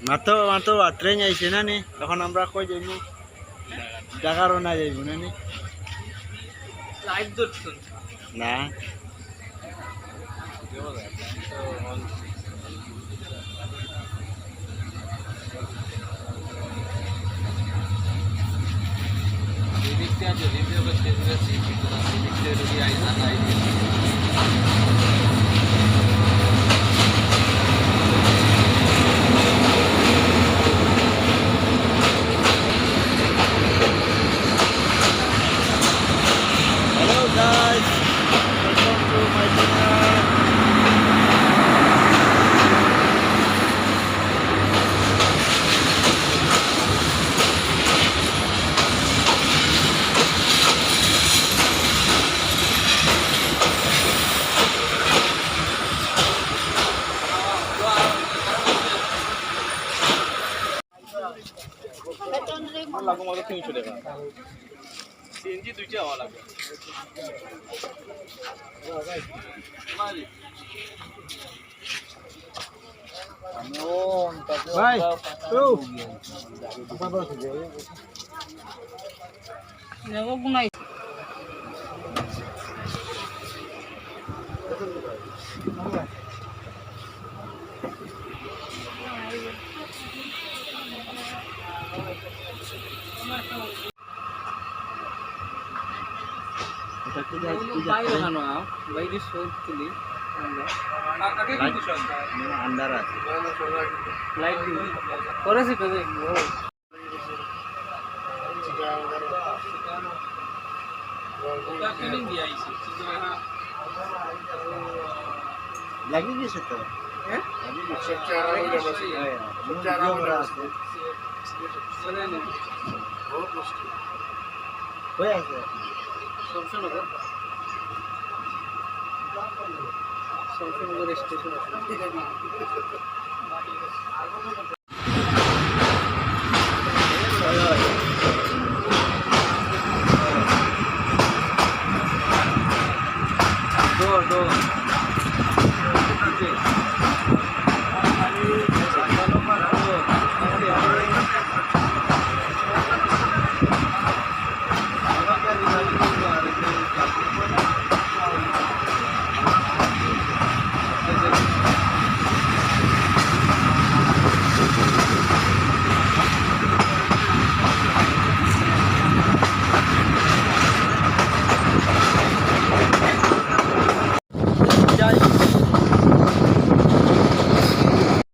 মাত্র ট্রেন আইছে না নি এখন আমরা কই যাইব জাগারও না যাইব না নি লাইভ ধরছুন না Hello guys, welcome to my channel. CNG দুইটা হওয়া লাগবে Bye. Go. Jago bunai. বাইরে খানো বাইরে শোধ তুলি আগে কি দিছ अंदर আছে লাইট দিই করেছি তো দেখ ওটা ফিলিং দিয়ে আইছি লাগি গেছে তো হ্যাঁ লাগি গেছে সবচেয়ে আরাম হয়ে যাবে সবচেয়ে আরাম আছে চলে না বহুত মুশকিল হয়ে আছে শমশনগর শমশনগর স্টেশন